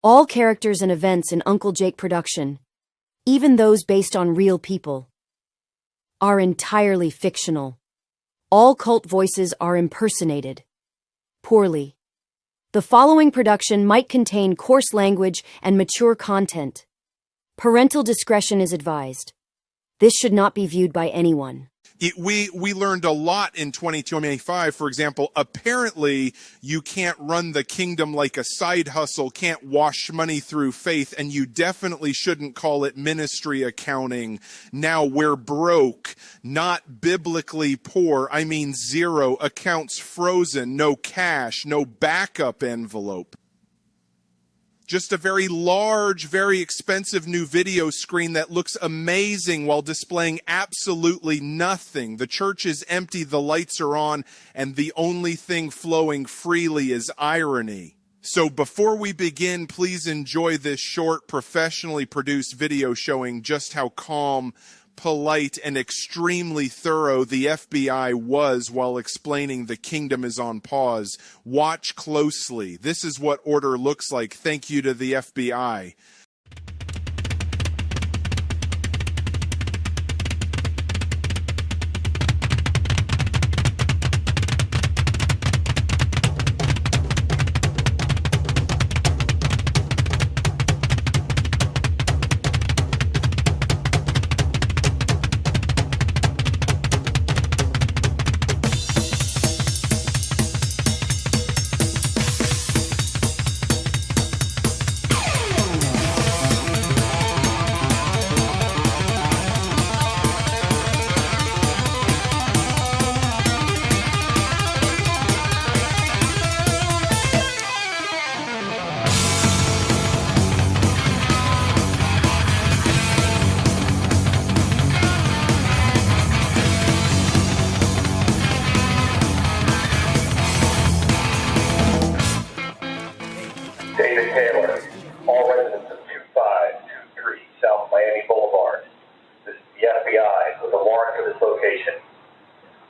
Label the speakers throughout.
Speaker 1: All characters and events in Uncle Jake production, even those based on real people, are entirely fictional. All cult voices are impersonated. Poorly. The following production might contain coarse language and mature content. Parental discretion is advised. This should not be viewed by anyone.
Speaker 2: We learned a lot in 2025. For example, apparently you can't run the kingdom like a side hustle, can't wash money through faith, and you definitely shouldn't call it ministry accounting. Now we're broke, not biblically poor. I mean zero, accounts frozen, no cash, no backup envelope. Just a very large, very expensive new video screen that looks amazing while displaying absolutely nothing. The church is empty, the lights are on, and the only thing flowing freely is irony. So before we begin, please enjoy this short, professionally produced video showing just how calm, polite, and extremely thorough the FBI was while explaining the kingdom is on pause. Watch closely. This is what order looks like. Thank you to the FBI.
Speaker 3: David Taylor, all residents of 2523 South Miami Boulevard. This is the FBI with a warrant for this location.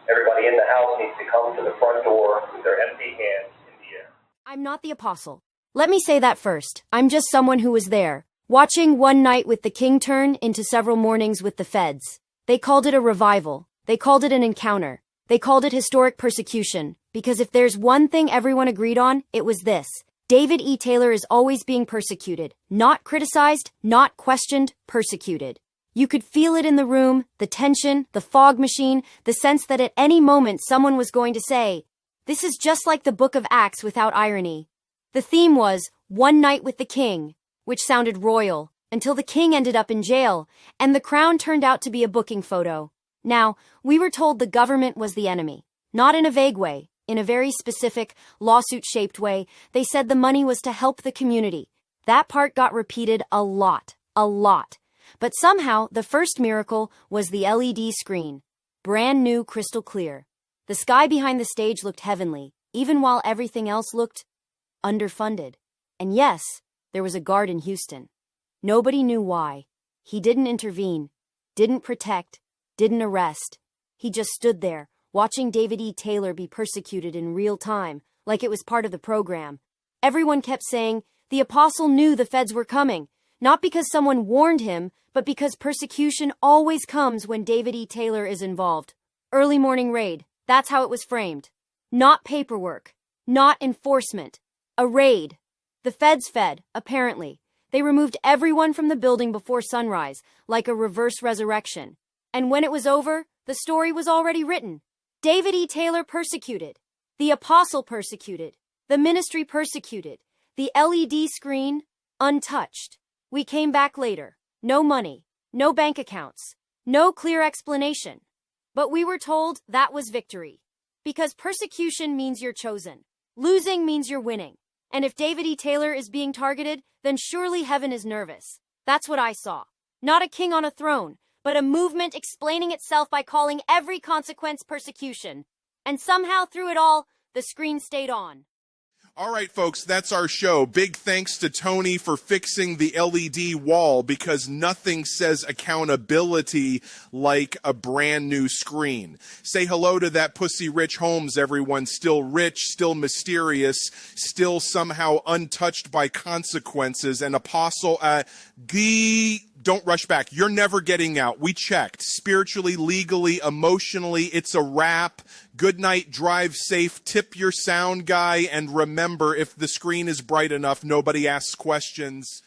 Speaker 3: Everybody in the house needs to come to the front door with their empty hands in the air.
Speaker 1: I'm not the apostle. Let me say that first. I'm just someone who was there, watching one night with the king turn into several mornings with the feds. They called it a revival. They called it an encounter. They called it historic persecution, because if there's one thing everyone agreed on, it was this. David E. Taylor is always being persecuted, not criticized, not questioned, persecuted. You could feel it in the room, the tension, the fog machine, the sense that at any moment someone was going to say, "This is just like the book of Acts without irony." The theme was One Night with the King, which sounded royal, until the king ended up in jail, and the crown turned out to be a booking photo. Now, we were told the government was the enemy, not in a vague way. In a very specific, lawsuit-shaped way, they said the money was to help the community. That part got repeated a lot. But somehow, the first miracle was the LED screen. Brand new, crystal clear. The sky behind the stage looked heavenly, even while everything else looked underfunded. And yes, there was a guard in Houston. Nobody knew why. He didn't intervene, didn't protect, didn't arrest. He just stood there, watching David E. Taylor be persecuted in real time, like it was part of the program. Everyone kept saying, the apostle knew the feds were coming, not because someone warned him, but because persecution always comes when David E. Taylor is involved. Early morning raid, that's how it was framed. Not paperwork, not enforcement. A raid. The feds fed, apparently. They removed everyone from the building before sunrise, like a reverse resurrection. And when it was over, the story was already written. David E. Taylor persecuted. The apostle persecuted. The ministry persecuted. The LED screen untouched. We came back later. No money. No bank accounts. No clear explanation. But we were told that was victory. Because persecution means you're chosen. Losing means you're winning. And if David E. Taylor is being targeted, then surely heaven is nervous. That's what I saw. Not a king on a throne, but a movement explaining itself by calling every consequence persecution. And somehow through it all, the screen stayed on.
Speaker 2: All right, folks, that's our show. Big thanks to Tony for fixing the LED wall, because nothing says accountability like a brand new screen. Say hello to that Pussy Rich Holmes, everyone. Still rich, still mysterious, still somehow untouched by consequences. And Apostle don't rush back. You're never getting out. We checked. Spiritually, legally, emotionally, it's a wrap. Good night, drive safe, tip your sound guy, and remember, if the screen is bright enough, nobody asks questions.